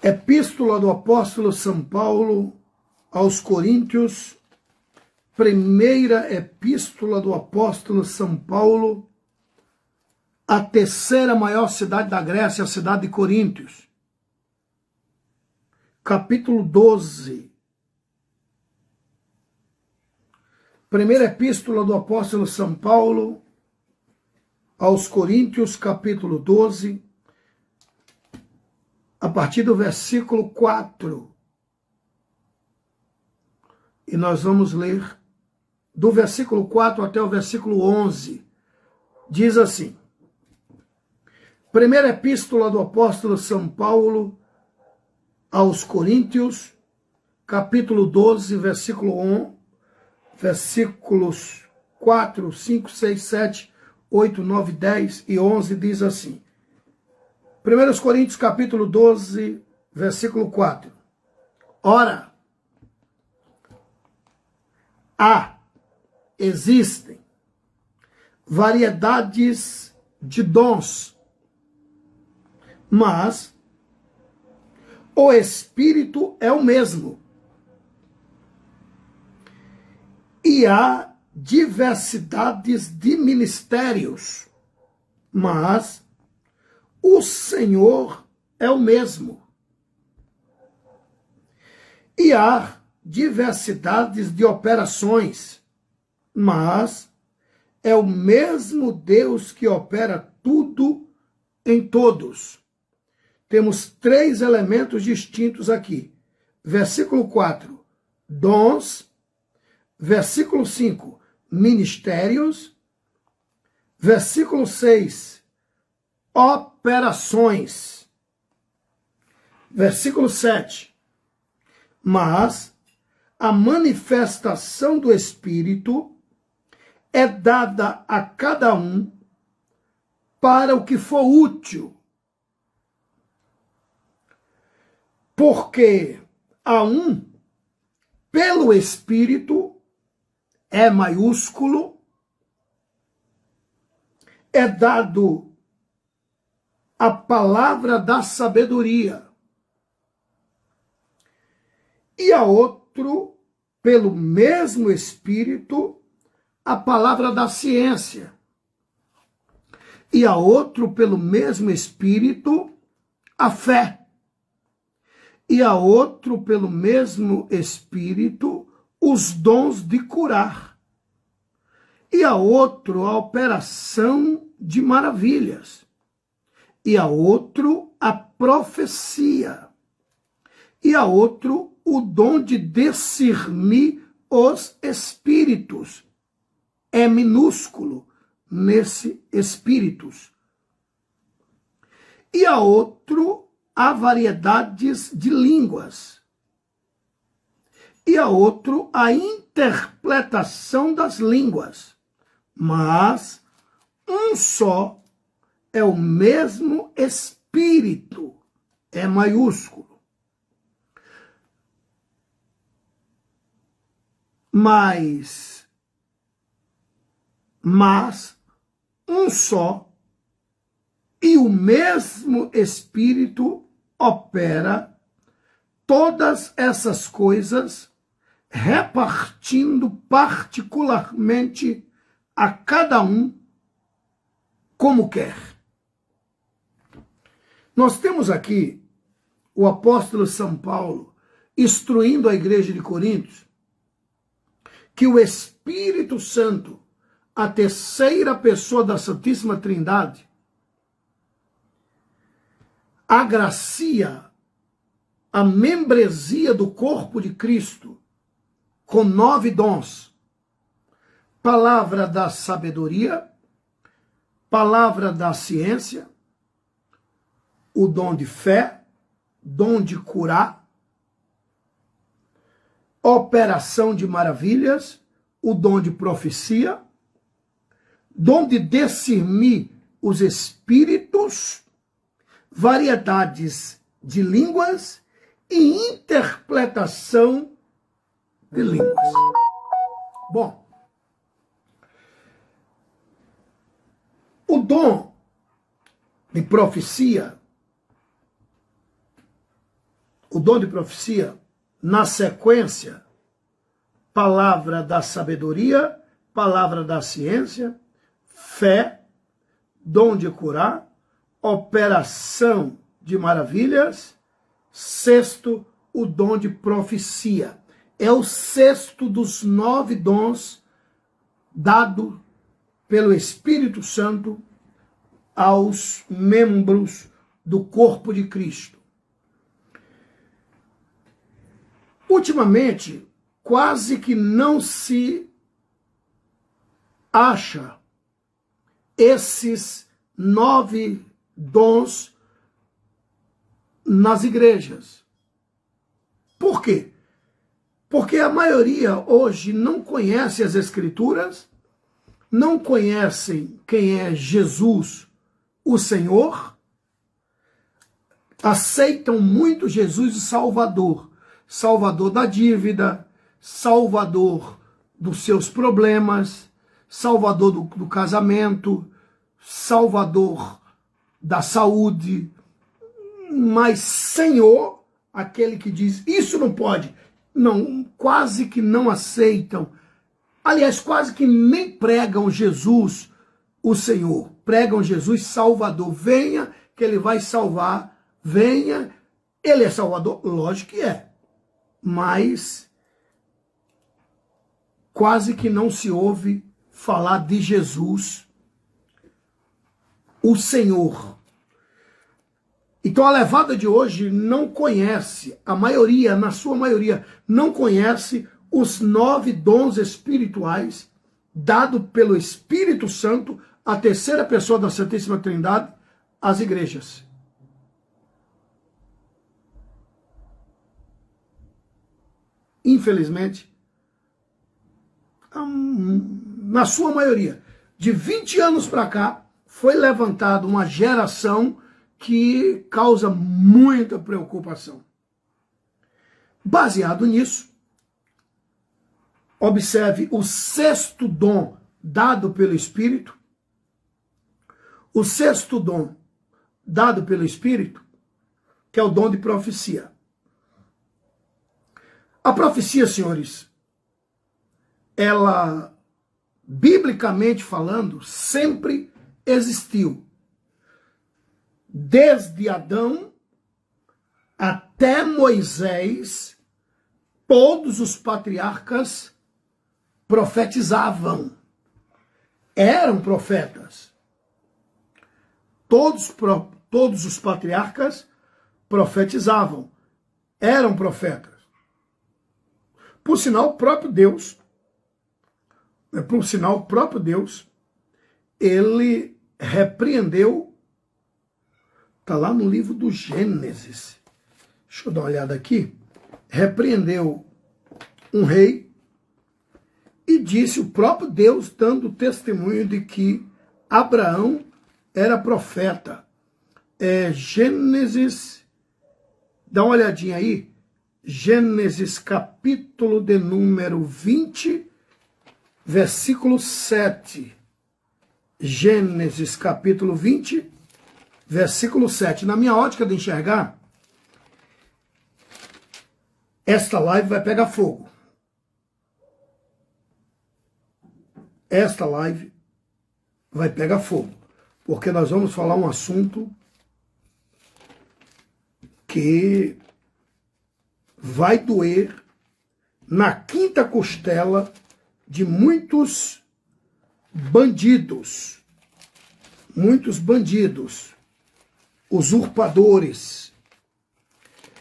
Epístola do apóstolo São Paulo aos Coríntios, primeira epístola do apóstolo São Paulo, a terceira maior cidade da Grécia, a cidade de Coríntios. Capítulo 12. Primeira epístola do apóstolo São Paulo aos Coríntios, capítulo 12, a partir do versículo 4. E nós vamos ler do versículo 4 até o versículo 11. Diz assim: Primeira epístola do apóstolo São Paulo aos Coríntios, capítulo 12, versículo 1, versículos 4, 5, 6, 7, 8, 9, 10 e 11, diz assim. 1 Coríntios, capítulo 12, versículo 4. Ora, existem variedades de dons, mas o Espírito é o mesmo. E há diversidades de ministérios, mas o Senhor é o mesmo. E há diversidades de operações, mas é o mesmo Deus que opera tudo em todos. Temos três elementos distintos aqui. Versículo 4, dons. Versículo 5, ministérios. Versículo 6, operações. Versículo 7, mas a manifestação do Espírito é dada a cada um para o que for útil. Porque a um, pelo Espírito, é maiúsculo, é dado a palavra da sabedoria. E a outro, pelo mesmo Espírito, a palavra da ciência. E a outro, pelo mesmo Espírito, a fé. E a outro, pelo mesmo Espírito, os dons de curar. E a outro, a operação de maravilhas. E a outro, a profecia. E a outro, o dom de discernir os espíritos. É minúsculo nesse espíritos. E a outro, há variedades de línguas. E a outro, a interpretação das línguas. Mas um só é o mesmo Espírito, é maiúsculo. Mas um só e o mesmo Espírito opera todas essas coisas, repartindo particularmente a cada um como quer. Nós temos aqui o apóstolo São Paulo instruindo a igreja de Coríntios que o Espírito Santo, a terceira pessoa da Santíssima Trindade, agracia a membresia do corpo de Cristo com 9 dons. Palavra da sabedoria, palavra da ciência, o dom de fé, dom de curar, operação de maravilhas, o dom de profecia, dom de discernir os espíritos, variedades de línguas e interpretação de línguas. Bom, o dom de profecia o dom de profecia, na sequência, palavra da sabedoria, palavra da ciência, fé, dom de curar, operação de maravilhas, sexto, o dom de profecia. É o sexto dos 9 dons dado pelo Espírito Santo aos membros do corpo de Cristo. Ultimamente, quase que não se acha esses 9 dons nas igrejas. Por quê? Porque a maioria hoje não conhece as Escrituras, não conhecem quem é Jesus, o Senhor, aceitam muito Jesus o Salvador, Salvador da dívida, Salvador dos seus problemas, Salvador do casamento, Salvador da saúde, mas Senhor, aquele que diz, isso não pode, não, quase que não aceitam, aliás, quase que nem pregam Jesus, o Senhor, pregam Jesus Salvador, venha que ele vai salvar, venha, ele é Salvador, lógico que é, mas quase que não se ouve falar de Jesus, o Senhor. Então a levada de hoje não conhece, a maioria, na sua maioria, não conhece os 9 dons espirituais dado pelo Espírito Santo, a terceira pessoa da Santíssima Trindade, às igrejas. Infelizmente, na sua maioria, de 20 anos para cá, foi levantada uma geração que causa muita preocupação. Baseado nisso, observe o sexto dom dado pelo Espírito. O sexto dom dado pelo Espírito, que é o dom de profecia. A profecia, senhores, ela, biblicamente falando, sempre existiu. Desde Adão até Moisés, todos os patriarcas profetizavam. Eram profetas. Todos os patriarcas profetizavam. Eram profetas. Por sinal, o próprio Deus, ele repreendeu, está lá no livro do Gênesis, deixa eu dar uma olhada aqui, repreendeu um rei e disse, o próprio Deus dando testemunho de que Abraão era profeta. Gênesis, dá uma olhadinha aí, Gênesis capítulo de número 20, versículo 7. Gênesis capítulo 20, versículo 7. Na minha ótica de enxergar, esta live vai pegar fogo. Esta live vai pegar fogo. Porque nós vamos falar um assunto que vai doer na quinta costela de muitos bandidos, usurpadores.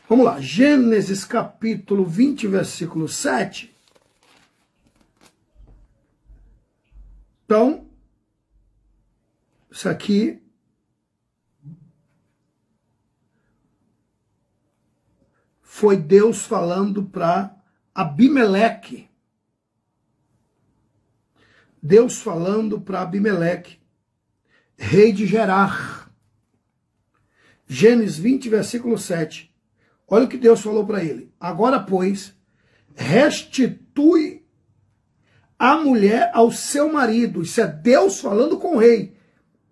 Vamos lá, Gênesis capítulo 20, versículo 7. Então, isso aqui foi Deus falando para Abimeleque. Deus falando para Abimeleque, rei de Gerar. Gênesis 20, versículo 7. Olha o que Deus falou para ele. Agora, pois, restitui a mulher ao seu marido. Isso é Deus falando com o rei.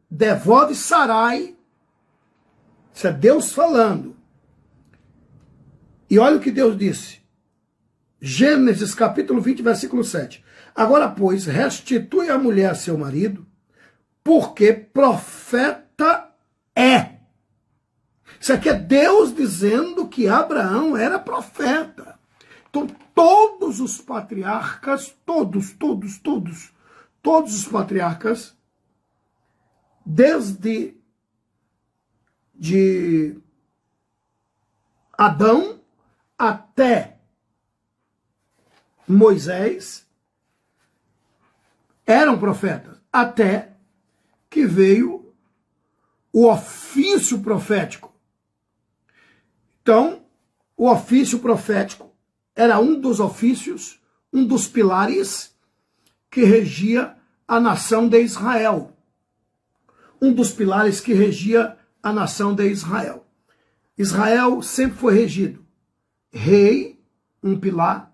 Devolve Sarai. Isso é Deus falando. E olha o que Deus disse. Gênesis capítulo 20, versículo 7. Agora, pois, restitui a mulher a seu marido, porque profeta é. Isso aqui é Deus dizendo que Abraão era profeta. Então, todos os patriarcas, todos os patriarcas, desde de Adão até Moisés, eram profetas, até que veio o ofício profético. Então, o ofício profético era um dos ofícios, um dos pilares que regia a nação de Israel. Um dos pilares que regia a nação de Israel. Israel sempre foi regido. Rei, um pilar,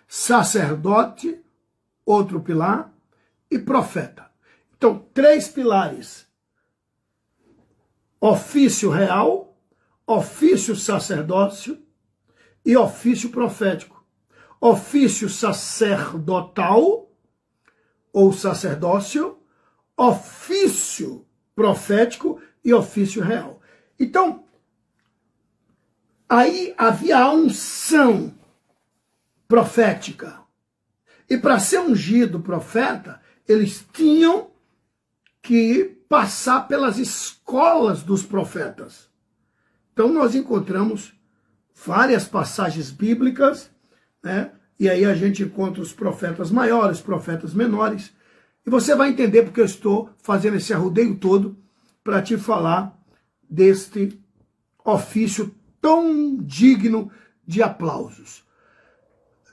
sacerdote, outro pilar, e profeta. Então, 3 pilares. Ofício real, ofício sacerdócio e ofício profético. Ofício sacerdotal ou sacerdócio, ofício profético e ofício real. Então, aí havia a unção profética. E para ser ungido profeta, eles tinham que passar pelas escolas dos profetas. Então nós encontramos várias passagens bíblicas, né? E aí a gente encontra os profetas maiores, profetas menores. E você vai entender porque eu estou fazendo esse arrodeio todo para te falar deste ofício tão digno de aplausos.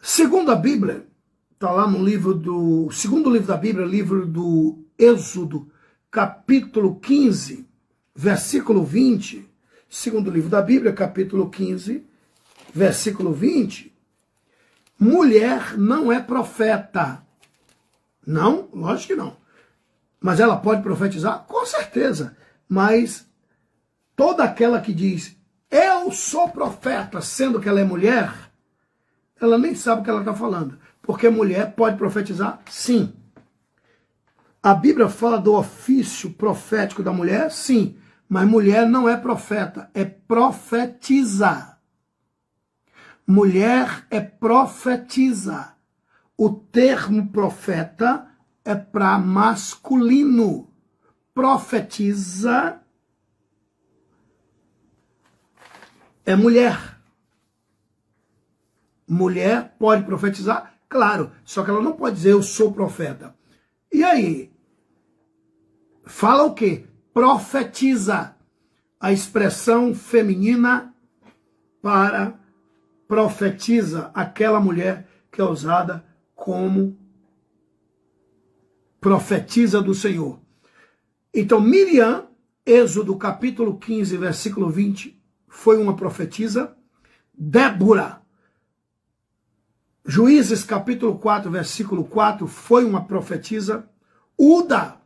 Segundo a Bíblia, está lá no segundo livro da Bíblia, livro do Êxodo, capítulo 15, versículo 20, segundo livro da Bíblia, capítulo 15, versículo 20, mulher não é profeta. Não, lógico que não. Mas ela pode profetizar? Com certeza. Mas toda aquela que diz, eu sou profeta, sendo que ela é mulher, ela nem sabe o que ela está falando. Porque mulher pode profetizar? Sim. A Bíblia fala do ofício profético da mulher? Sim. Mas mulher não é profeta, é profetiza. Mulher é profetiza. O termo profeta é para masculino. Profetiza é mulher. Mulher pode profetizar? Claro, só que ela não pode dizer eu sou profeta. E aí? Fala o quê? Profetiza. A expressão feminina para profetiza, aquela mulher que é usada como profetiza do Senhor. Então, Miriam, Êxodo capítulo 15, versículo 20, foi uma profetisa. Débora, Juízes capítulo 4, versículo 4, foi uma profetisa. Uda,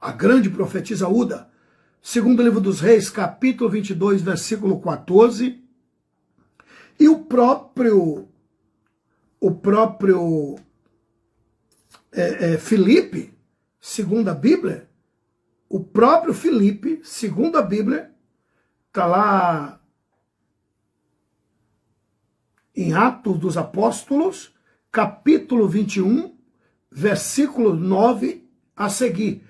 a grande profetisa Uda, segundo livro dos Reis, capítulo 22, versículo 14, e o próprio Filipe, segundo a Bíblia, o próprio Filipe, segundo a Bíblia, está lá em Atos dos Apóstolos, capítulo 21, versículo 9 a seguir.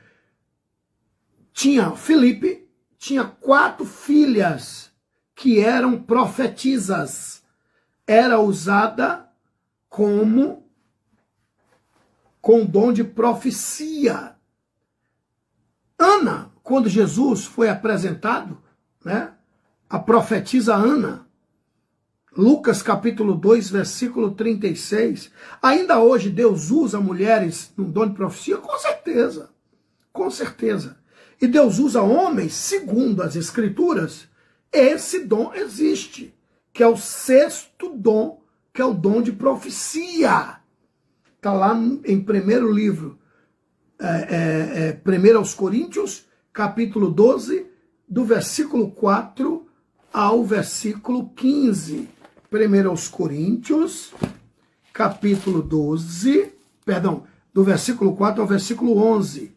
Filipe tinha 4 filhas que eram profetisas. Era usada com dom de profecia. Ana, quando Jesus foi apresentado, né, a profetisa Ana, Lucas capítulo 2, versículo 36, ainda hoje Deus usa mulheres no dom de profecia? Com certeza, com certeza. E Deus usa homens, segundo as Escrituras, esse dom existe, que é o 6º dom, que é o dom de profecia. Está lá em primeiro livro, 1 aos Coríntios, capítulo 12, do versículo 4 ao versículo 15. 1 Coríntios, capítulo 12, perdão, do versículo 4 ao versículo 11.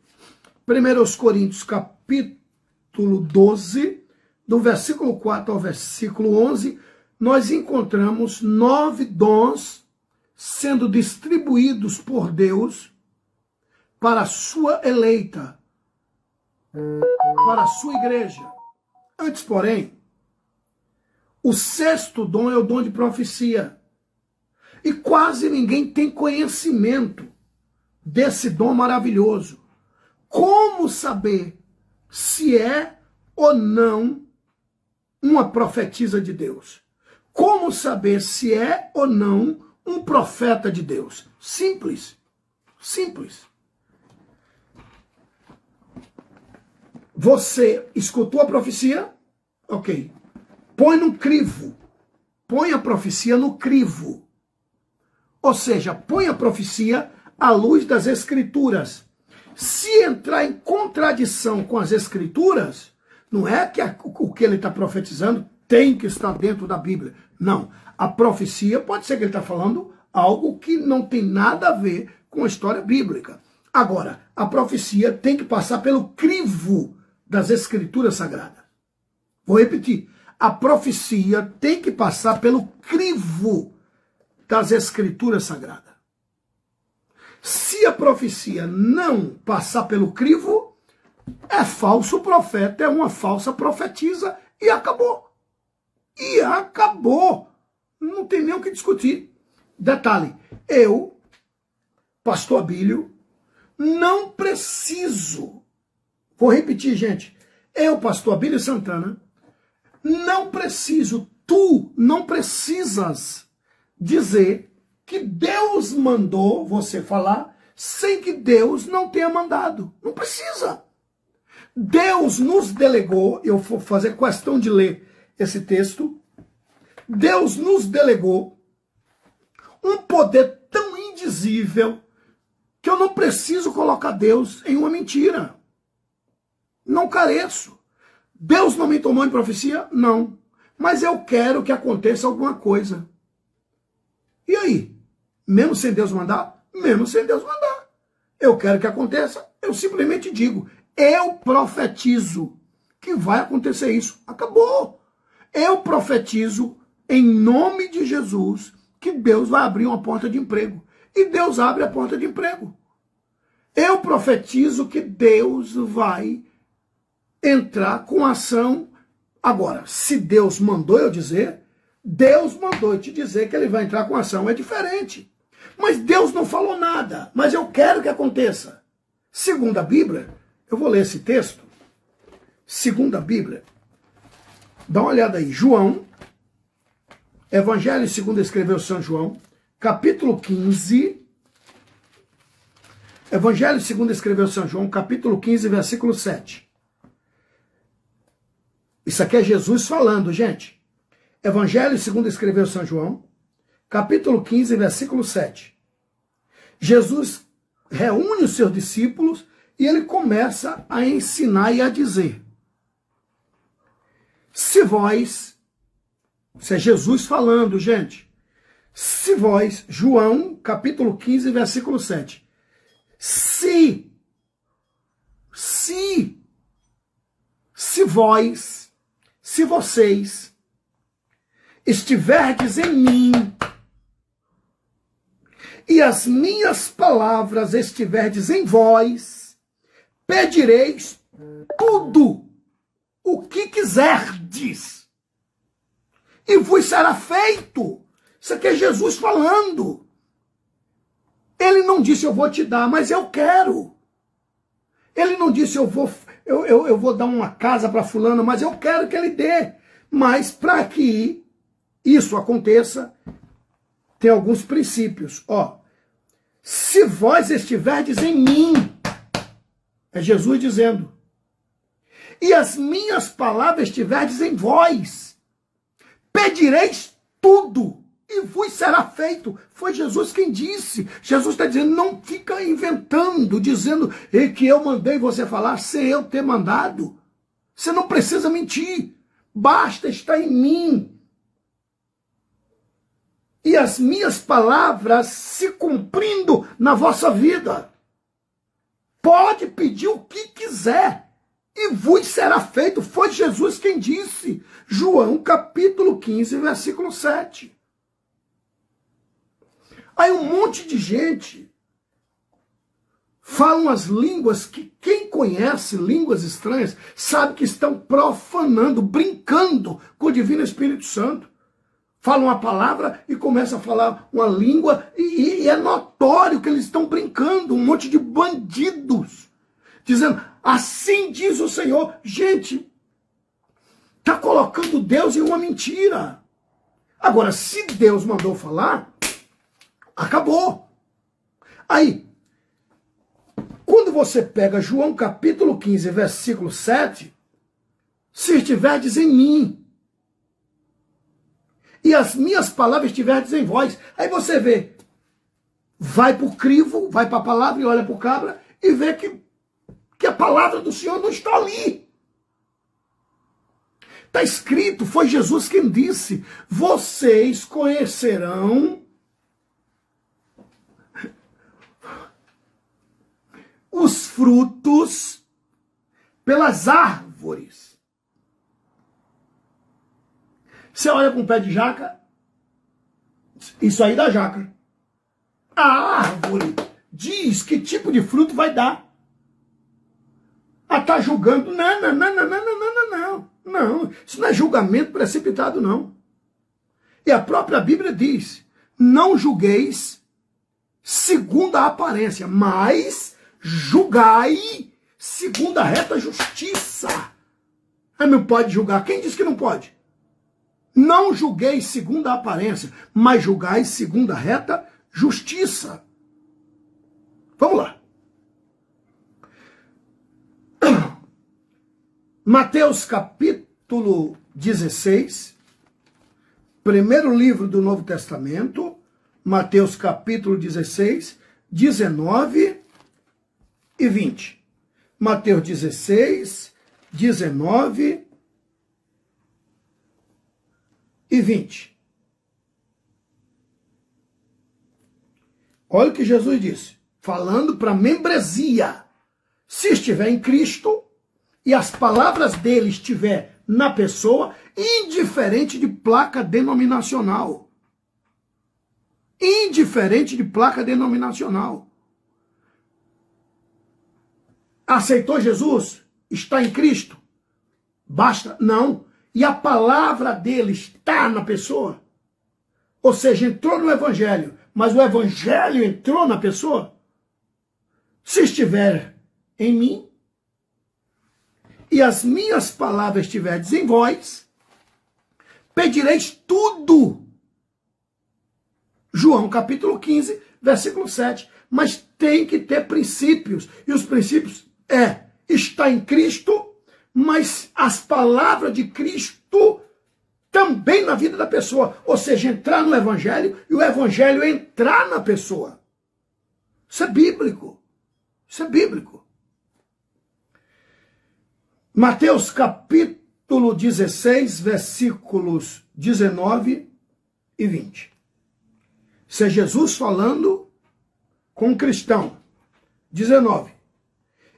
1 Coríntios, capítulo 12, do versículo 4 ao versículo 11, nós encontramos 9 dons sendo distribuídos por Deus para a sua eleita, para a sua igreja. Antes, porém, o 6º dom é o dom de profecia. E quase ninguém tem conhecimento desse dom maravilhoso. Como saber se é ou não uma profetisa de Deus? Como saber se é ou não um profeta de Deus? Simples. Simples. Você escutou a profecia? Ok. Põe no crivo. Põe a profecia no crivo. Ou seja, põe a profecia à luz das Escrituras. Se entrar em contradição com as Escrituras, não é que o que ele está profetizando tem que estar dentro da Bíblia. Não. A profecia pode ser que ele está falando algo que não tem nada a ver com a história bíblica. Agora, a profecia tem que passar pelo crivo das Escrituras Sagradas. Vou repetir. A profecia tem que passar pelo crivo das Escrituras Sagradas. Se a profecia não passar pelo crivo, é falso profeta, é uma falsa profetisa e acabou. E acabou. Não tem nem o que discutir. Detalhe, eu, pastor Abílio, não preciso, vou repetir, gente, eu, pastor Abílio Santana, não preciso, tu não precisas dizer que Deus mandou você falar sem que Deus não tenha mandado. Não precisa. Deus nos delegou, eu vou fazer questão de ler esse texto, Deus nos delegou um poder tão indizível que eu não preciso colocar Deus em uma mentira. Não careço. Deus não me tomou em profecia? Não. Mas eu quero que aconteça alguma coisa. E aí? Mesmo sem Deus mandar? Mesmo sem Deus mandar. Eu quero que aconteça, eu simplesmente digo, eu profetizo que vai acontecer isso. Acabou. Eu profetizo em nome de Jesus que Deus vai abrir uma porta de emprego. E Deus abre a porta de emprego. Eu profetizo que Deus vai entrar com ação. Agora, se Deus mandou eu dizer, Deus mandou eu te dizer que ele vai entrar com ação. É diferente. Mas Deus não falou nada. Mas eu quero que aconteça. Segundo a Bíblia, eu vou ler esse texto. Segundo a Bíblia, dá uma olhada aí. João, Evangelho segundo escreveu São João, capítulo 15. Evangelho segundo escreveu São João, capítulo 15, versículo 7. Isso aqui é Jesus falando, gente. Evangelho segundo escreveu São João, capítulo 15, versículo 7. Jesus reúne os seus discípulos e ele começa a ensinar e a dizer: se vós, isso é Jesus falando, gente, se vós, João, capítulo 15, versículo 7, se vós, se vocês estiverdes em mim e as minhas palavras estiverdes em vós, pedireis tudo o que quiserdes e vos será feito. Isso aqui é Jesus falando. Ele não disse eu vou te dar, mas eu quero. Ele não disse eu vou dar uma casa para fulano, mas eu quero que ele dê. Mas para que isso aconteça, tem alguns princípios. Ó, se vós estiverdes em mim, é Jesus dizendo, e as minhas palavras estiverdes em vós, pedireis tudo e vos será feito. Foi Jesus quem disse. Jesus está dizendo, não fica inventando, dizendo que eu mandei você falar sem eu ter mandado. Você não precisa mentir. Basta estar em mim. as minhas palavras se cumprindo na vossa vida. Pode pedir o que quiser, e vos será feito. Foi Jesus quem disse. João capítulo 15, versículo 7. Aí um monte de gente falam as línguas que quem conhece línguas estranhas sabe que estão profanando, brincando com o Divino Espírito Santo. Falam uma palavra e começam a falar uma língua e é notório que eles estão brincando, um monte de bandidos, dizendo, assim diz o Senhor. Gente, está colocando Deus em uma mentira. Agora, se Deus mandou falar, acabou. Aí, quando você pega João capítulo 15, versículo 7, se estiverdes em mim, e as minhas palavras estiverdes em vós. Aí você vê, vai para o crivo, vai para a palavra e olha para o cabra e vê que a palavra do Senhor não está ali. Está escrito, foi Jesus quem disse, vocês conhecerão os frutos pelas árvores. Você olha para um pé de jaca, isso aí dá jaca. A árvore diz que tipo de fruto vai dar. Está julgando, não. Isso não é julgamento precipitado, não. E a própria Bíblia diz, não julgueis segundo a aparência, mas julgai segundo a reta justiça. Não pode julgar. Quem disse que não pode? Não julgueis segundo a aparência, mas julgai segundo a reta justiça. Vamos lá. Mateus capítulo 16, primeiro livro do Novo Testamento, Mateus capítulo 16, 19 e 20. Mateus 16, 19 e 20. Olha o que Jesus disse, falando para a membresia. Se estiver em Cristo e as palavras dele estiver na pessoa, indiferente de placa denominacional. Indiferente de placa denominacional. Aceitou Jesus? Está em Cristo? Basta? Não. E a palavra dele está na pessoa? Ou seja, entrou no Evangelho, mas o Evangelho entrou na pessoa? Se estiver em mim, e as minhas palavras estiverdes em vós, pedireis tudo. João capítulo 15, versículo 7. Mas tem que ter princípios. E os princípios está em Cristo, mas as palavras de Cristo também na vida da pessoa. Ou seja, entrar no Evangelho e o Evangelho entrar na pessoa. Isso é bíblico. Isso é bíblico. Mateus capítulo 16, versículos 19 e 20. Isso é Jesus falando com um cristão. 19.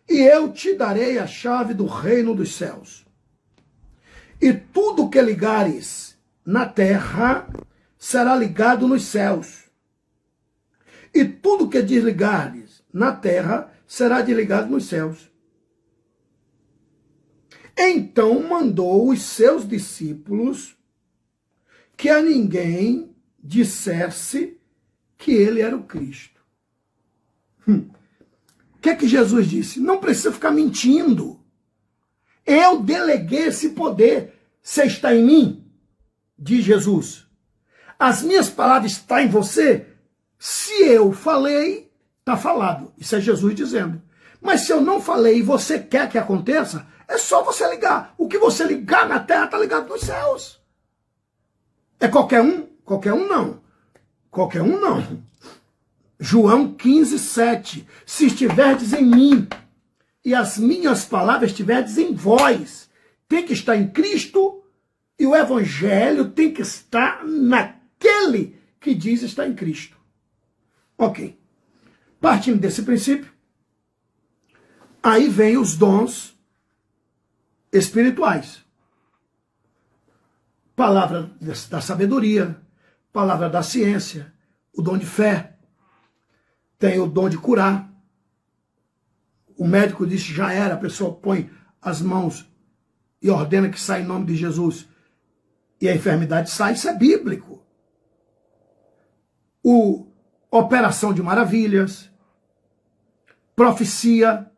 E eu te darei a chave do reino dos céus. E tudo que ligares na terra será ligado nos céus. E tudo que desligares na terra será desligado nos céus. Então mandou os seus discípulos que a ninguém dissesse que ele era o Cristo. O que é que Jesus disse? Não precisa ficar mentindo. Eu deleguei esse poder. Você está em mim? Diz Jesus. As minhas palavras estão em você? Se eu falei, está falado. Isso é Jesus dizendo. Mas se eu não falei e você quer que aconteça, é só você ligar. O que você ligar na terra está ligado nos céus. É qualquer um? Qualquer um não. Qualquer um não. João 15, 7. Se estiverdes em mim e as minhas palavras estiverdes em vós, tem que estar em Cristo e o Evangelho tem que estar naquele que diz estar em Cristo. Ok. Partindo desse princípio, aí vem os dons espirituais. Palavra da sabedoria, palavra da ciência, o dom de fé, tem o dom de curar. O médico diz que já era, a pessoa põe as mãos e ordena que saia em nome de Jesus e a enfermidade sai, isso é bíblico. Operação de maravilhas, profecia,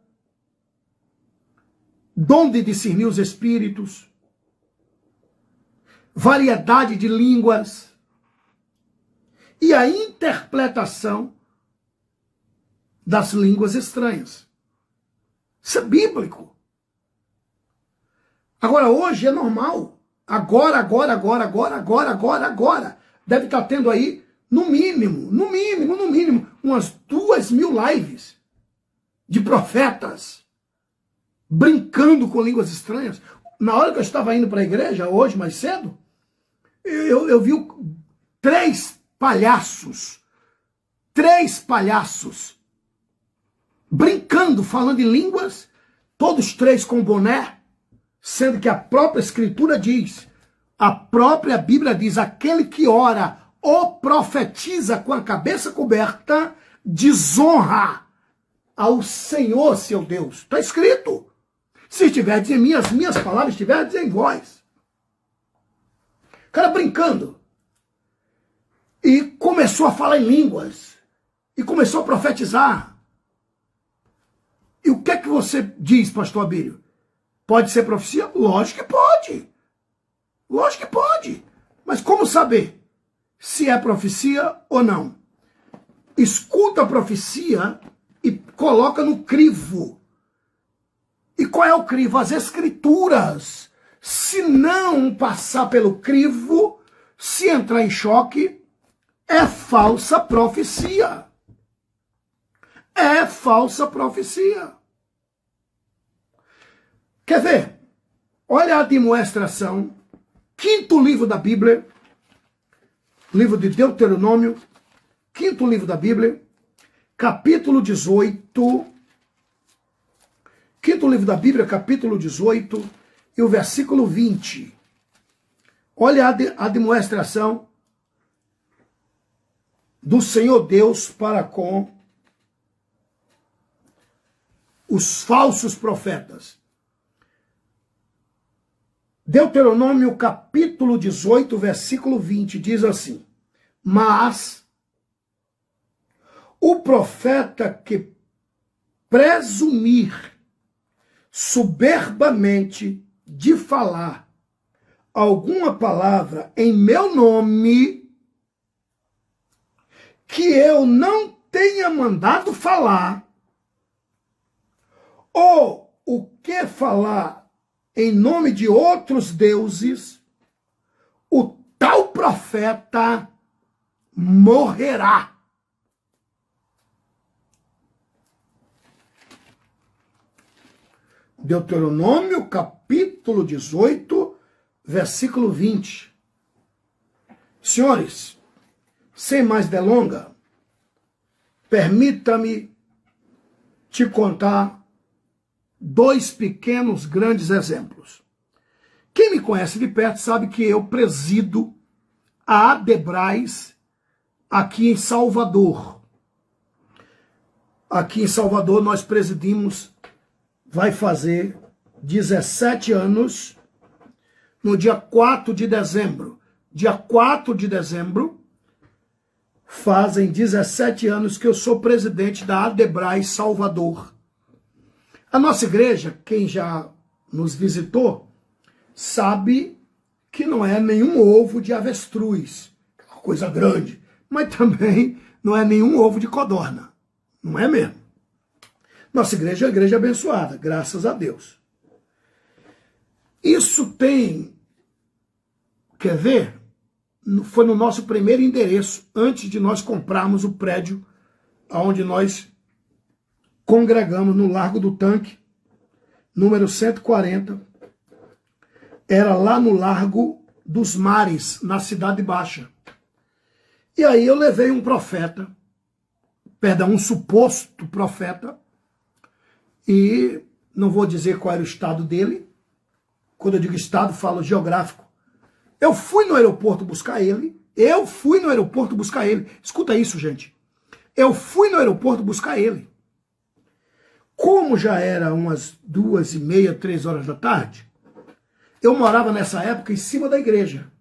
dom de discernir os espíritos, variedade de línguas e a interpretação das línguas estranhas. Isso é bíblico. Agora, hoje é normal. Agora. Deve estar tendo aí, no mínimo, umas 2.000 lives de profetas brincando com línguas estranhas. Na hora que eu estava indo para a igreja, hoje, mais cedo, eu vi 3 palhaços brincando, falando em línguas, todos 3 com boné, sendo que a própria Escritura diz, a própria Bíblia diz, aquele que ora ou profetiza com a cabeça coberta, desonra ao Senhor, seu Deus. Está escrito. Se estiverdes em mim, as minhas palavras estiverdes em vós. O cara brincando. E começou a falar em línguas. E começou a profetizar. E o que é que você diz, pastor Abílio? Pode ser profecia? Lógico que pode. Lógico que pode. Mas como saber se é profecia ou não? Escuta a profecia e coloca no crivo. E qual é o crivo? As Escrituras. Se não passar pelo crivo, se entrar em choque, é falsa profecia. É falsa profecia. Quer ver? Olha a demonstração. 5º livro da Bíblia. Livro de Deuteronômio. 5º livro da Bíblia. Capítulo 18. 5º livro da Bíblia, capítulo 18. E o versículo 20. Olha a demonstração do Senhor Deus para com os falsos profetas. Deuteronômio capítulo 18, versículo 20, diz assim: mas o profeta que presumir soberbamente de falar alguma palavra em meu nome que eu não tenha mandado falar, ou o que falar em nome de outros deuses, o tal profeta morrerá. Deuteronômio, capítulo 18, versículo 20. Senhores, sem mais delonga, permita-me te contar 2 pequenos grandes exemplos. Quem me conhece de perto sabe que eu presido a Adebrais aqui em Salvador. Aqui em Salvador nós presidimos, vai fazer 17 anos, no dia 4 de dezembro. Dia 4 de dezembro, fazem 17 anos que eu sou presidente da Adebrais Salvador. A nossa igreja, quem já nos visitou, sabe que não é nenhum ovo de avestruz, uma coisa grande, mas também não é nenhum ovo de codorna, não é mesmo? Nossa igreja é uma igreja abençoada, graças a Deus. Isso tem, quer ver? Foi no nosso primeiro endereço, antes de nós comprarmos o prédio onde nós congregamos, no Largo do Tanque, número 140. Era lá no Largo dos Mares, na Cidade Baixa. E aí eu levei um profeta, perdão, um suposto profeta, e não vou dizer qual era o estado dele. Quando eu digo estado, falo geográfico. Eu fui no aeroporto buscar ele. Escuta isso, gente. Eu fui no aeroporto buscar ele. Como já era umas 2h30, 3 horas da tarde, eu morava nessa época em cima da igreja,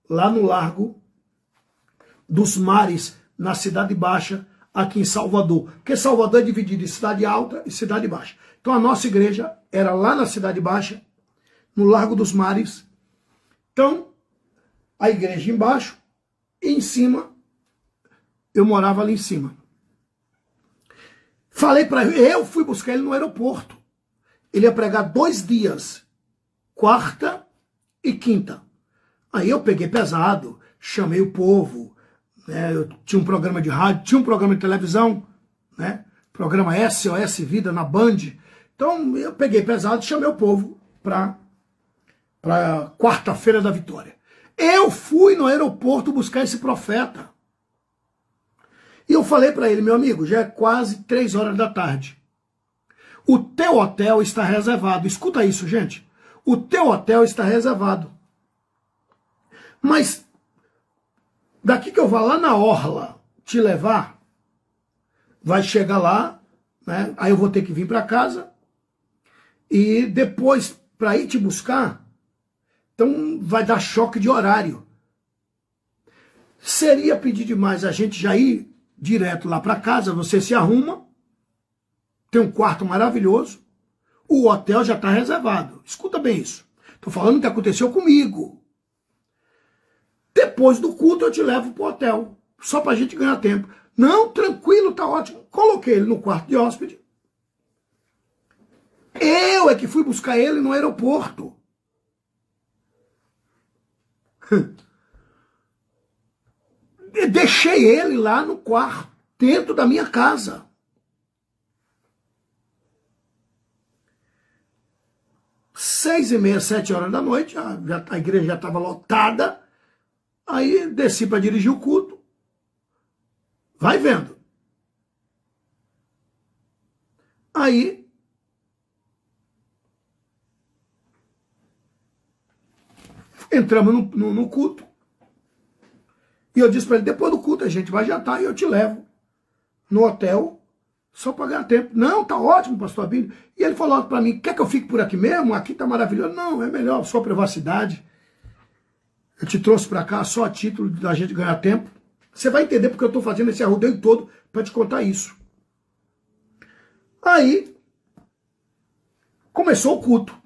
lá no Largo dos Mares, na Cidade Baixa, aqui em Salvador. Porque Salvador é dividido em Cidade Alta e Cidade Baixa. Então a nossa igreja era lá na Cidade Baixa, no Largo dos Mares. Então, a igreja embaixo e em cima, eu morava ali em cima. Falei para ele, eu fui buscar ele no aeroporto. Ele ia pregar 2 dias, quarta e quinta. Aí eu peguei pesado, chamei o povo, né? Eu tinha um programa de rádio, tinha um programa de televisão, né? Programa SOS Vida na Band. Então eu peguei pesado, chamei o povo para quarta-feira da vitória. Eu fui no aeroporto buscar esse profeta. E eu falei para ele, meu amigo, já é quase 3 horas da tarde. O teu hotel está reservado. Escuta isso, gente. O teu hotel está reservado. Mas daqui que eu vá lá na orla te levar, vai chegar lá, né? Aí eu vou ter que vir para casa. E depois, para ir te buscar, então vai dar choque de horário. Seria pedir demais a gente já ir direto lá para casa, você se arruma, tem um quarto maravilhoso, o hotel já está reservado. Escuta bem isso. Estou falando o que aconteceu comigo. Depois do culto eu te levo para o hotel, só para a gente ganhar tempo. Não, tranquilo, tá ótimo. Coloquei ele no quarto de hóspede. Eu é que fui buscar ele no aeroporto. Deixei ele lá no quarto, dentro da minha casa. Seis e meia, 7 horas da noite, a igreja já estava lotada. Aí desci para dirigir o culto. Vai vendo. Aí entramos no culto. E eu disse para ele, depois do culto a gente vai jantar e eu te levo no hotel só para ganhar tempo. Não, tá ótimo, pastor Abílio. E ele falou para mim, quer que eu fique por aqui mesmo? Aqui tá maravilhoso. Não, é melhor, sua privacidade. Eu te trouxe para cá só a título da gente ganhar tempo. Você vai entender porque eu estou fazendo esse arrodeio todo para te contar isso. Aí, começou o culto.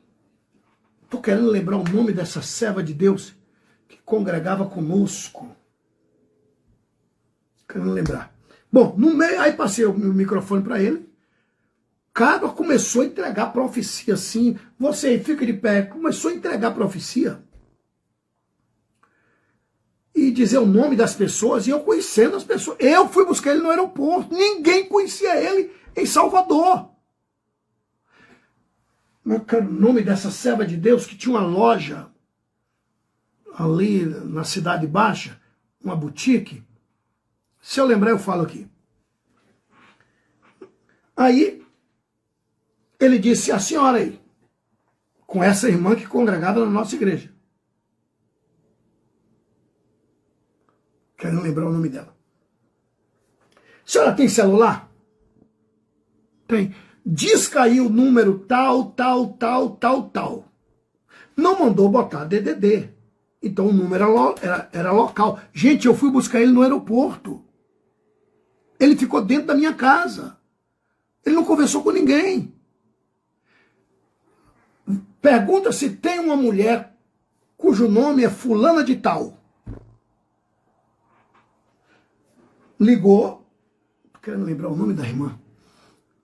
Estou querendo lembrar o nome dessa serva de Deus que congregava conosco. Querendo lembrar. Bom, no meio, aí passei o microfone para ele. O cara começou a entregar profecia assim. Você fica de pé. Começou a entregar profecia. E dizer o nome das pessoas. E eu conhecendo as pessoas. Eu fui buscar ele no aeroporto. Ninguém conhecia ele em Salvador. O nome dessa serva de Deus que tinha uma loja ali na Cidade Baixa. Uma boutique. Se eu lembrar, eu falo aqui. Aí, ele disse, a senhora aí, com essa irmã que congregava na nossa igreja. Quero lembrar o nome dela. A senhora tem celular? Tem. Disca aí o número tal. Não mandou botar DDD. Então o número era local. Gente, eu fui buscar ele no aeroporto. Ele ficou dentro da minha casa. Ele não conversou com ninguém. Pergunta se tem uma mulher cujo nome é fulana de tal. Ligou. Querendo lembrar o nome da irmã.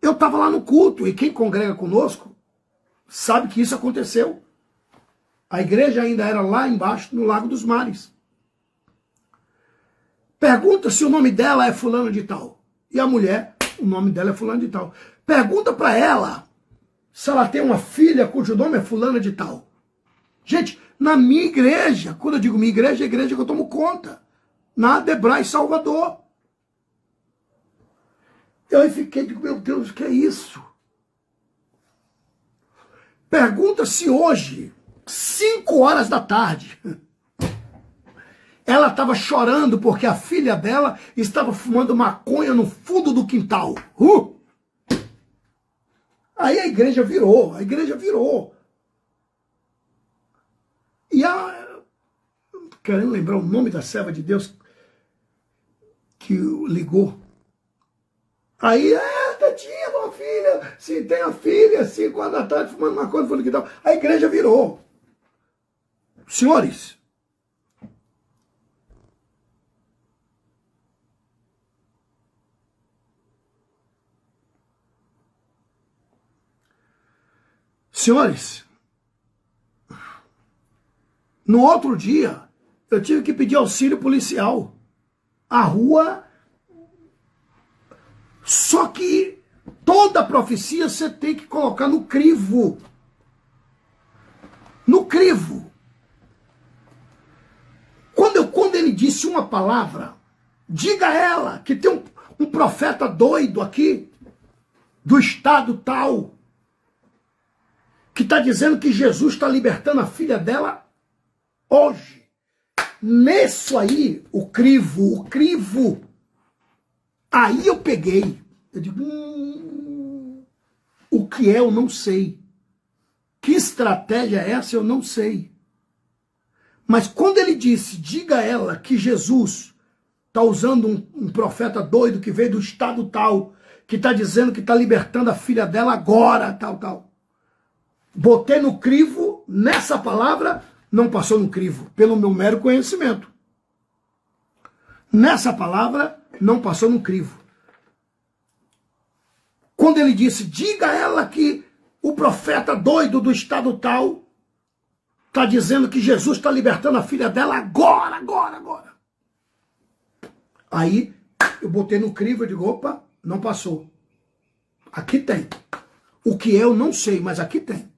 Eu estava lá no culto e quem congrega conosco sabe que isso aconteceu. A igreja ainda era lá embaixo, no Lago dos Mares. Pergunta se o nome dela é fulano de tal. E a mulher, o nome dela é fulano de tal. Pergunta para ela se ela tem uma filha cujo nome é fulano de tal. Gente, na minha igreja, quando eu digo minha igreja, é a igreja que eu tomo conta. na Debray Salvador. Eu fiquei, digo, meu Deus, o que é isso? Pergunta se hoje, 5 horas da tarde, ela estava chorando porque a filha dela estava fumando maconha no fundo do quintal. Aí a igreja virou. E querendo lembrar o nome da serva de Deus que ligou. Aí, tadinha, minha filha, se tem a filha, 5 horas da tarde, fumando maconha no fundo do quintal. A igreja virou. Senhores, no outro dia, eu tive que pedir auxílio policial. A rua... Só que toda profecia você tem que colocar no crivo. No crivo. Quando ele disse uma palavra, diga a ela que tem um profeta doido aqui, do estado tal, que está dizendo que Jesus está libertando a filha dela hoje. Nisso aí, o crivo. Aí eu peguei. Eu digo, o que é eu não sei. Que estratégia é essa eu não sei. Mas quando ele disse, diga a ela que Jesus está usando um profeta doido que veio do estado tal, que está dizendo que está libertando a filha dela agora, tal. Botei no crivo, nessa palavra, não passou no crivo, pelo meu mero conhecimento. Nessa palavra, não passou no crivo. Quando ele disse, diga a ela que o profeta doido do estado tal está dizendo que Jesus está libertando a filha dela agora. Aí eu botei no crivo e digo, opa, não passou. Aqui tem. O que é eu não sei, mas aqui tem.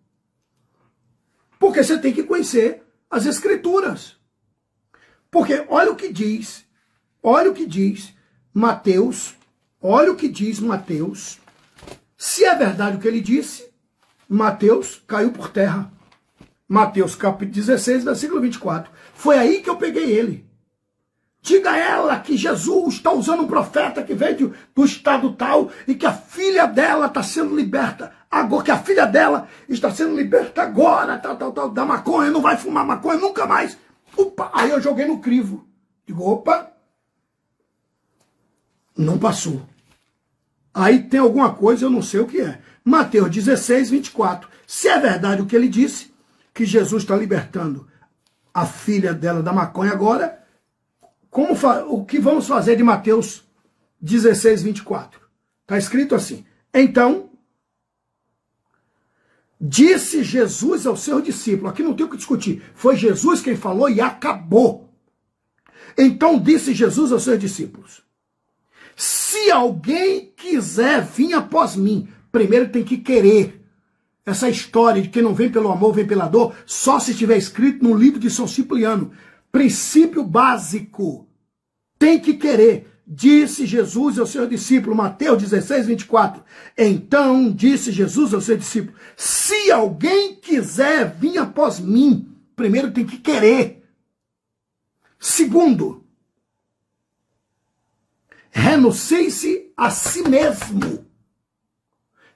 Porque você tem que conhecer as escrituras. Porque olha o que diz Mateus, se é verdade o que ele disse, Mateus caiu por terra. Mateus capítulo 16, versículo 24. Foi aí que eu peguei ele. Diga a ela que Jesus está usando um profeta que veio do estado tal e que a filha dela está sendo liberta agora, que a filha dela está sendo liberta agora, tal, da maconha, não vai fumar maconha nunca mais. Opa, aí eu joguei no crivo. Digo, opa, não passou. Aí tem alguma coisa, eu não sei o que é. Mateus 16, 24. Se é verdade o que ele disse, que Jesus está libertando a filha dela da maconha agora, o que vamos fazer de Mateus 16, 24? Está escrito assim. Então, disse Jesus aos seus discípulos, aqui não tem o que discutir, foi Jesus quem falou e acabou. Então disse Jesus aos seus discípulos, se alguém quiser vir após mim, primeiro tem que querer. Essa história de quem não vem pelo amor, vem pela dor, só se estiver escrito no livro de São Cipriano. Princípio básico. Tem que querer. Disse Jesus aos seus discípulos, Mateus 16, 24. Então disse Jesus aos seus discípulos, se alguém quiser vir após mim, primeiro tem que querer. Segundo, renuncie-se a si mesmo.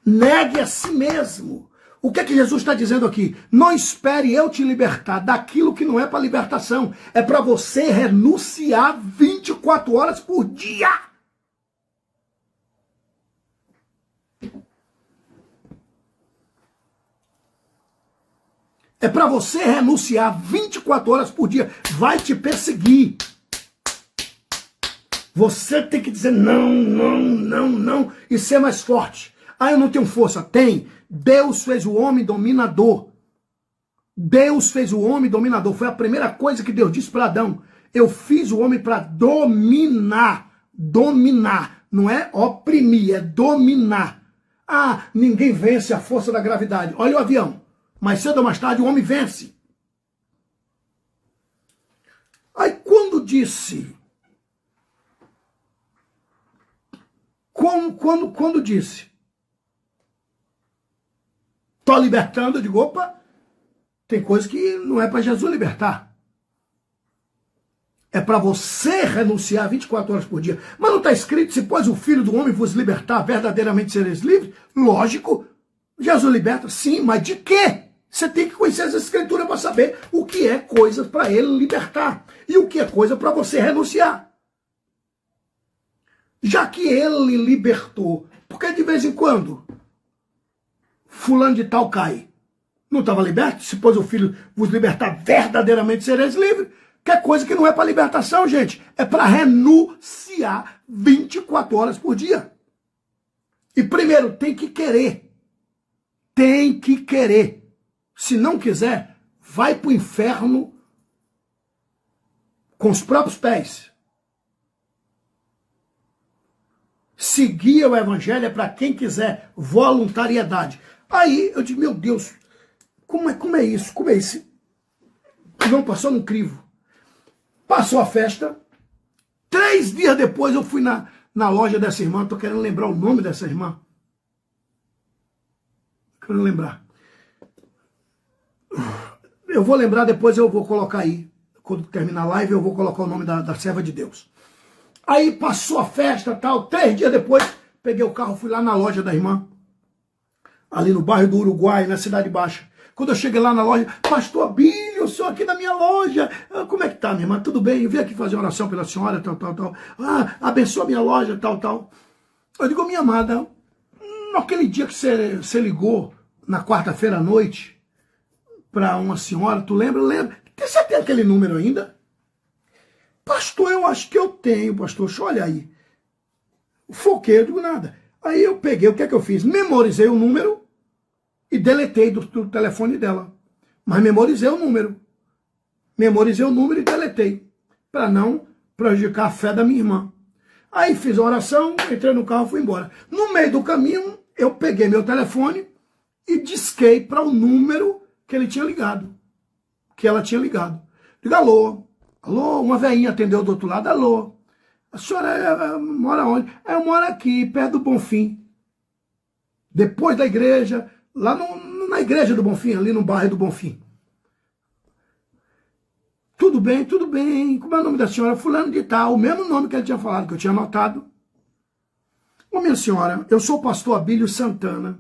Negue a si mesmo. O que é que Jesus está dizendo aqui? Não espere eu te libertar daquilo que não é para libertação. É para você renunciar 24 horas por dia. É para você renunciar 24 horas por dia. Vai te perseguir. Você tem que dizer não e ser mais forte. Ah, eu não tenho força. Tem. Deus fez o homem dominador. Deus fez o homem dominador. Foi a primeira coisa que Deus disse para Adão. Eu fiz o homem para dominar. Dominar. Não é oprimir, é dominar. Ah, ninguém vence a força da gravidade. Olha o avião. Mais cedo ou mais tarde o homem vence. Aí quando disse quando disse, estou libertando, eu digo, opa, tem coisa que não é para Jesus libertar. É para você renunciar 24 horas por dia. Mas não está escrito, se pois o Filho do Homem vos libertar, verdadeiramente sereis livres? Lógico, Jesus liberta, sim, mas de quê? Você tem que conhecer essa escritura para saber o que é coisa para ele libertar e o que é coisa para você renunciar. Já que ele libertou, porque de vez em quando fulano de tal cai, não estava liberto? Se pois o Filho vos libertar, verdadeiramente sereis livres. Que é coisa que não é para libertação, gente. É para renunciar 24 horas por dia. E primeiro, tem que querer. Tem que querer. Se não quiser, vai para o inferno com os próprios pés. Seguir o evangelho é para quem quiser voluntariedade. Aí eu digo, meu Deus, como é isso? Como é isso? Não passou no crivo. Passou a festa. 3 dias depois eu fui na loja dessa irmã. Estou querendo lembrar o nome dessa irmã. Quero lembrar. Eu vou lembrar, depois eu vou colocar aí. Quando terminar a live eu vou colocar o nome da serva de Deus. Aí passou a festa, tal. 3 dias depois, peguei o carro, fui lá na loja da irmã. Ali no bairro do Uruguai, na Cidade Baixa. Quando eu cheguei lá na loja, pastor Abílio, eu sou aqui da minha loja. Como é que tá, minha irmã? Tudo bem? Eu vim aqui fazer oração pela senhora, tal. Ah, abençoa a minha loja, tal. Eu digo, minha amada, naquele dia que você ligou, na quarta-feira à noite, para uma senhora, tu lembra? Lembra? Você tem aquele número ainda? Pastor, eu acho que eu tenho, pastor. Deixa eu olhar aí. Foquei, eu digo nada. Aí eu peguei, o que é que eu fiz? Memorizei o número e deletei do telefone dela. Mas memorizei o número. Memorizei o número e deletei. Para não prejudicar a fé da minha irmã. Aí fiz a oração, entrei no carro e fui embora. No meio do caminho, eu peguei meu telefone e disquei para o número que ele tinha ligado. Que ela tinha ligado. Digo, alô. Alô, uma velhinha atendeu do outro lado. Alô. A senhora mora onde? Eu moro aqui, perto do Bonfim. Depois da igreja, lá na igreja do Bonfim, ali no bairro do Bonfim. Tudo bem, tudo bem. Como é o nome da senhora? Fulano de tal. O mesmo nome que ele tinha falado, que eu tinha anotado. Ô, minha senhora, eu sou o pastor Abílio Santana.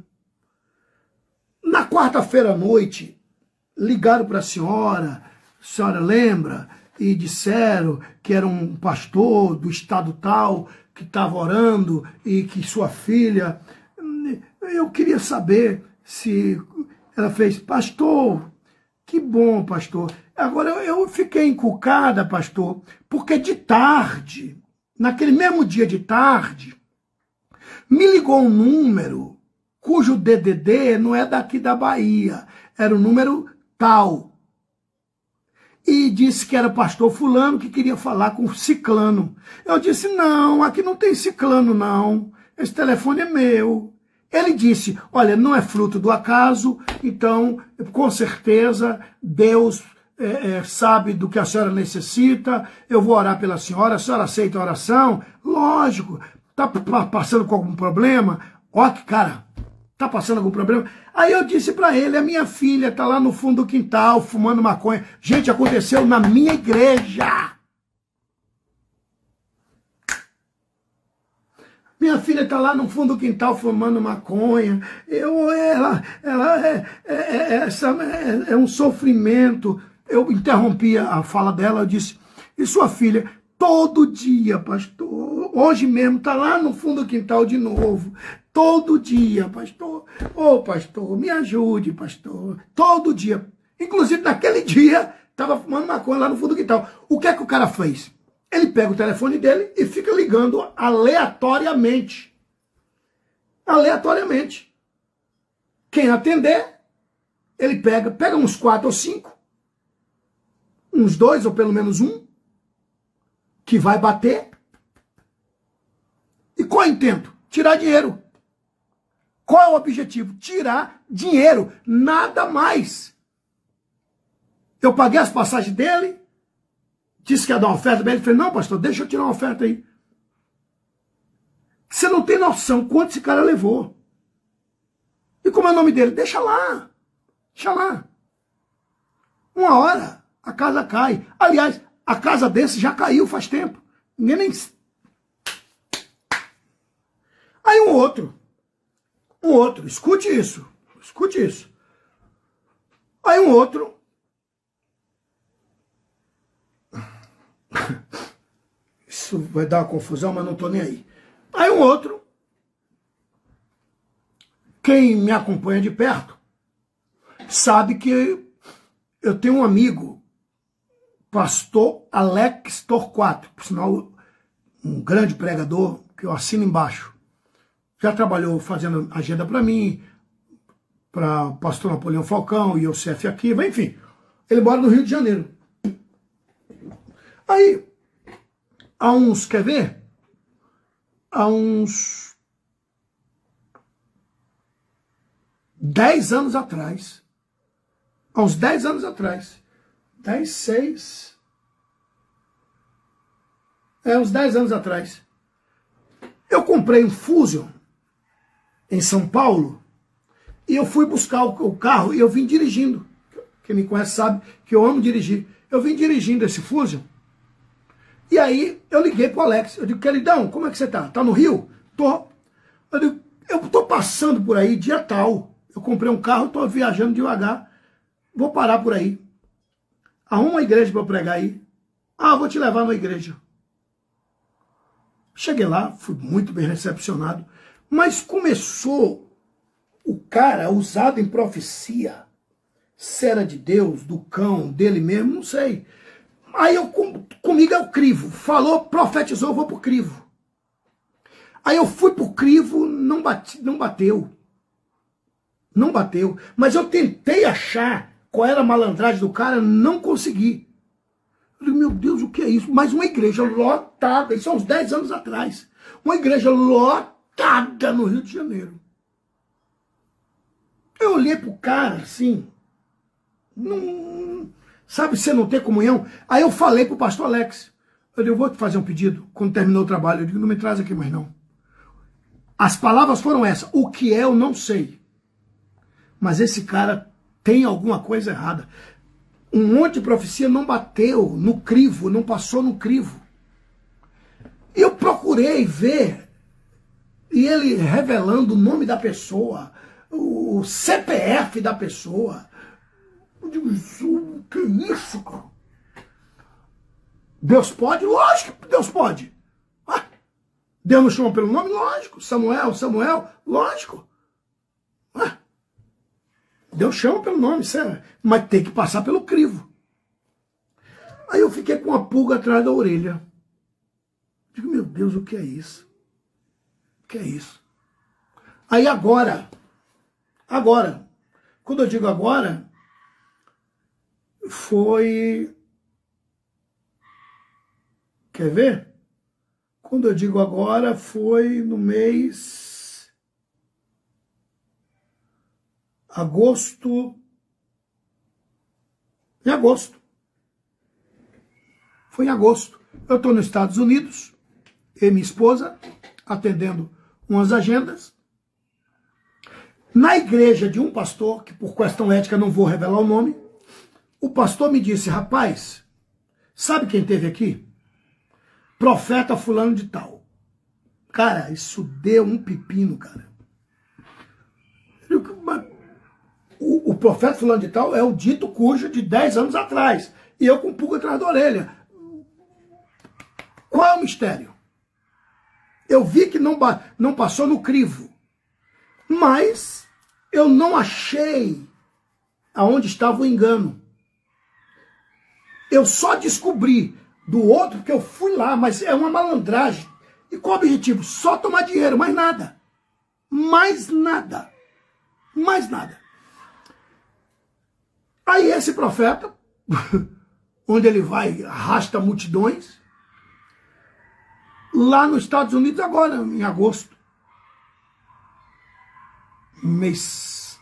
Na quarta-feira à noite, ligaram para a senhora lembra? E disseram que era um pastor do estado tal, que estava orando e que sua filha... Eu queria saber se ela fez, pastor, que bom, pastor. Agora eu fiquei encucada, pastor, porque de tarde, naquele mesmo dia de tarde, me ligou um número cujo DDD não é daqui da Bahia, era o número tal. E disse que era pastor fulano que queria falar com ciclano. Eu disse, não, aqui não tem ciclano não, esse telefone é meu. Ele disse, olha, não é fruto do acaso, então, com certeza, Deus sabe do que a senhora necessita, eu vou orar pela senhora, a senhora aceita a oração? Lógico, tá passando com algum problema? Ó que cara, tá passando algum problema? Aí eu disse para ele, a minha filha tá lá no fundo do quintal, fumando maconha. Gente, aconteceu na minha igreja. Minha filha está lá no fundo do quintal fumando maconha. É um sofrimento. Eu interrompi a fala dela, eu disse, e sua filha, todo dia, pastor, hoje mesmo está lá no fundo do quintal de novo. Todo dia, pastor. Ô, pastor, me ajude, pastor. Todo dia. Inclusive, naquele dia, estava fumando maconha lá no fundo do quintal. O que é que o cara fez? Ele pega o telefone dele e fica ligando aleatoriamente. Aleatoriamente. Quem atender, ele pega uns 4 ou 5, uns 2 ou pelo menos um, que vai bater. E qual é o intento? Tirar dinheiro. Qual é o objetivo? Tirar dinheiro, nada mais. Eu paguei as passagens dele, disse que ia dar uma oferta, ele falou, não, pastor, deixa eu tirar uma oferta aí. Você não tem noção quanto esse cara levou. E como é o nome dele? Deixa lá. Deixa lá. Uma hora a casa cai. Aliás, a casa desse já caiu faz tempo. Ninguém nem... Aí um outro, escute isso. Aí um outro, isso vai dar uma confusão, mas não tô nem aí. Aí um outro, quem me acompanha de perto, sabe que eu tenho um amigo, pastor Alex Torquato, por sinal, um grande pregador, que eu assino embaixo. Já trabalhou fazendo agenda para mim, para o pastor Napoleão Falcão e o CF Akiva, enfim. Ele mora no Rio de Janeiro. Aí, quer ver? Há uns 10 anos atrás, uns 10 anos atrás, eu comprei um Fusion em São Paulo, e eu fui buscar o carro e eu vim dirigindo. Quem me conhece sabe que eu amo dirigir. Eu vim dirigindo esse Fusion, e aí eu liguei pro Alex. Eu digo, queridão, como é que você tá? Tá no Rio? Tô. Eu digo, eu tô passando por aí dia tal. Eu comprei um carro, tô viajando devagar. Vou parar por aí. Arruma uma igreja para eu pregar aí. Ah, vou te levar na igreja. Cheguei lá, fui muito bem recepcionado. Mas começou o cara usado em profecia. Se era de Deus, do cão, dele mesmo, não sei. Aí comigo é o crivo. Falou, profetizou, eu vou pro crivo. Aí eu fui pro crivo, não bateu. Não bateu. Mas eu tentei achar qual era a malandragem do cara, não consegui. Eu digo, meu Deus, o que é isso? Mas uma igreja lotada, isso há uns 10 anos atrás. Uma igreja lotada no Rio de Janeiro. Eu olhei pro cara assim, não, sabe, você não tem comunhão? Aí eu falei pro pastor Alex, eu digo, eu vou te fazer um pedido, quando terminou o trabalho, eu digo, não me traz aqui mais não. As palavras foram essas, o que é eu não sei, mas esse cara tem alguma coisa errada. Um monte de profecia não bateu no crivo, não passou no crivo. Eu procurei ver, e ele revelando o nome da pessoa, o CPF da pessoa. Eu digo, que isso, cara? Deus pode? Lógico que Deus pode. Ah, Deus nos chama pelo nome? Lógico. Samuel, lógico. Ah, Deus chama pelo nome, sério. Mas tem que passar pelo crivo. Aí eu fiquei com uma pulga atrás da orelha. Digo, meu Deus, o que é isso? O que é isso? Aí agora, quando eu digo agora, foi... Quer ver? Quando eu digo agora, foi no mês... agosto... Em agosto. Foi em agosto. Eu estou nos Estados Unidos, eu e minha esposa, atendendo umas agendas. Na igreja de um pastor, que por questão ética não vou revelar o nome, o pastor me disse, rapaz, sabe quem teve aqui? Profeta fulano de tal. Cara, isso deu um pepino, cara. O profeta fulano de tal é o dito cujo de 10 anos atrás. E eu com pulga atrás da orelha. Qual é o mistério? Eu vi que não passou no crivo. Mas eu não achei aonde estava o engano. Eu só descobri do outro porque eu fui lá, mas é uma malandragem. E qual o objetivo? Só tomar dinheiro, mais nada. Mais nada. Mais nada. Aí esse profeta, onde ele vai, arrasta multidões, lá nos Estados Unidos agora, em agosto. Mês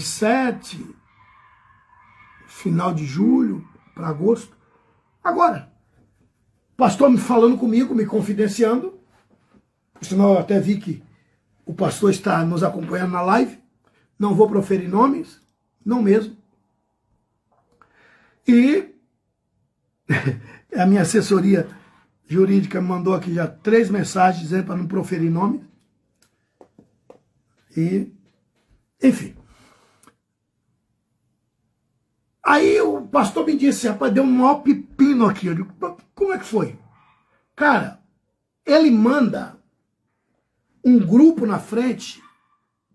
7, final de julho, para agosto. Agora, pastor me falando comigo, me confidenciando, Por sinal, eu até vi que o pastor está nos acompanhando na live. Não vou proferir nomes, não mesmo. E a minha assessoria jurídica me mandou aqui já 3 mensagens dizendo para não proferir nomes. E, enfim. Aí o pastor me disse, rapaz, deu um maior pepino aqui. Eu digo, como é que foi? Cara, ele manda um grupo na frente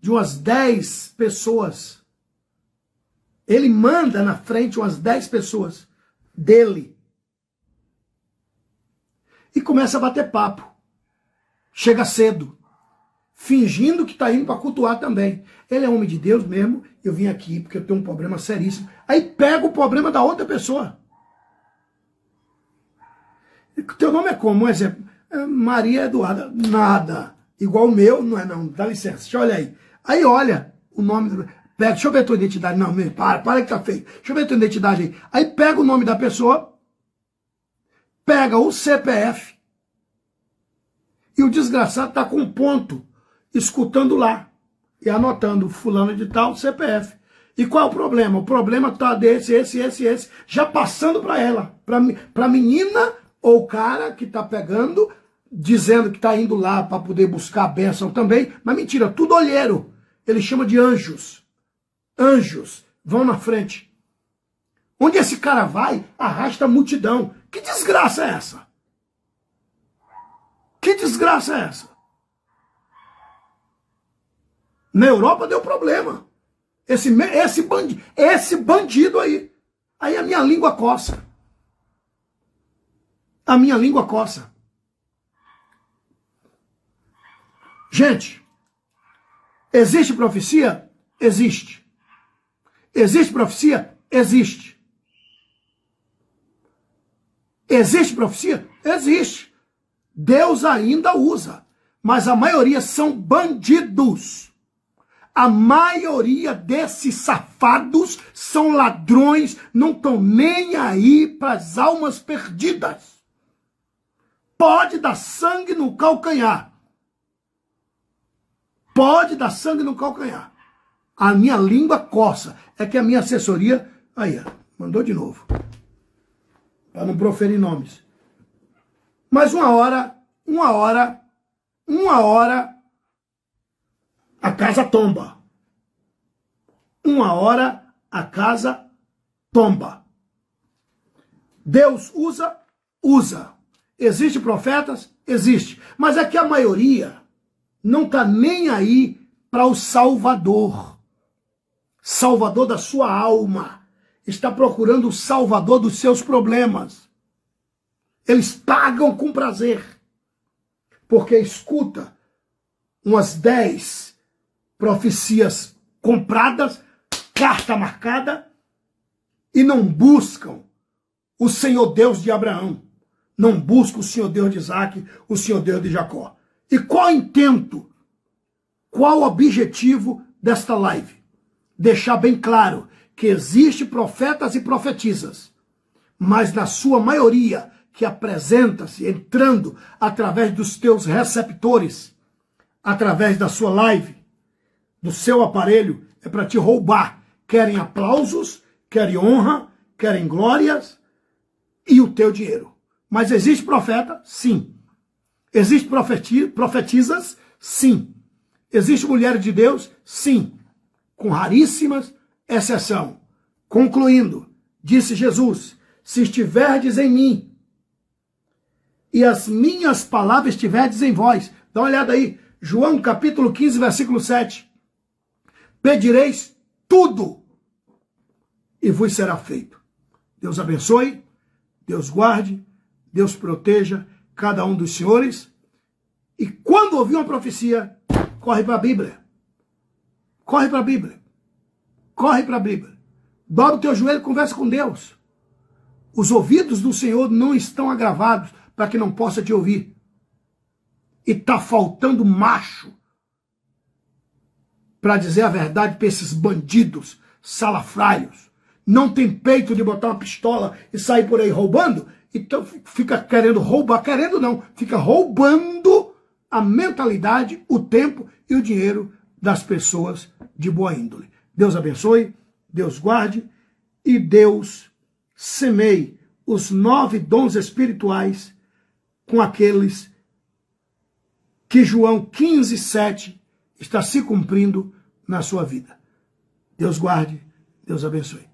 de umas 10 pessoas. Ele manda na frente umas 10 pessoas dele. E começa a bater papo. Chega cedo. Fingindo que está indo para cultuar também. Ele é homem de Deus mesmo. Eu vim aqui porque eu tenho um problema seríssimo. Aí pega o problema da outra pessoa. Teu nome é como? Um exemplo. Maria Eduarda. Nada. Igual o meu, não é não. Dá licença. Deixa eu olhar aí. Aí olha o nome. Pega, deixa eu ver a tua identidade. Não, para que tá feio. Deixa eu ver a tua identidade aí. Aí pega o nome da pessoa. Pega o CPF. E o desgraçado está com um ponto. Escutando lá. E anotando fulano de tal, CPF. E qual é o problema? O problema está desse, esse. Já passando para ela. Para a menina ou o cara que está pegando, dizendo que está indo lá para poder buscar a bênção também. Mas mentira, tudo olheiro. Ele chama de anjos. Anjos vão na frente. Onde esse cara vai, arrasta a multidão. Que desgraça é essa? Que desgraça é essa? Na Europa deu problema. Esse bandido aí. Aí a minha língua coça. A minha língua coça. Gente, existe profecia? Existe. Existe profecia? Existe. Existe profecia? Existe. Deus ainda usa. Mas a maioria são bandidos. A maioria desses safados são ladrões, não estão nem aí para as almas perdidas. Pode dar sangue no calcanhar. Pode dar sangue no calcanhar. A minha língua coça. É que a minha assessoria... Aí, mandou de novo. Para não proferir nomes. Mas uma hora, a casa tomba. Uma hora, a casa tomba. Deus usa? Usa. Existe profetas? Existe. Mas é que a maioria não está nem aí para o Salvador. Salvador da sua alma. Está procurando o Salvador dos seus problemas. Eles pagam com prazer. Porque escuta umas 10 profecias compradas, carta marcada, e não buscam o Senhor Deus de Abraão. Não buscam o Senhor Deus de Isaac, o Senhor Deus de Jacó. E qual o intento? Qual o objetivo desta live? Deixar bem claro que existe profetas e profetisas, mas na sua maioria que apresenta-se entrando através dos teus receptores, através da sua live, do seu aparelho, é para te roubar. Querem aplausos, querem honra, querem glórias e o teu dinheiro. Mas existe profeta? Sim. Existe profetisas? Sim. Existe mulheres de Deus? Sim. Com raríssimas exceção. Concluindo, disse Jesus, se estiverdes em mim e as minhas palavras estiverdes em vós. Dá uma olhada aí. João capítulo 15, versículo 7. Pedireis tudo e vos será feito. Deus abençoe, Deus guarde, Deus proteja cada um dos senhores. E quando ouvir uma profecia, corre para a Bíblia. Corre para a Bíblia. Corre para a Bíblia. Dobra o teu joelho e conversa com Deus. Os ouvidos do Senhor não estão agravados para que não possa te ouvir. E está faltando macho para dizer a verdade para esses bandidos salafrários. Não tem peito de botar uma pistola e sair por aí roubando, então fica querendo roubar, querendo não, fica roubando a mentalidade, o tempo e o dinheiro das pessoas de boa índole. Deus abençoe, Deus guarde e Deus semeie os 9 dons espirituais com aqueles que João 15:7 está se cumprindo na sua vida. Deus guarde, Deus abençoe.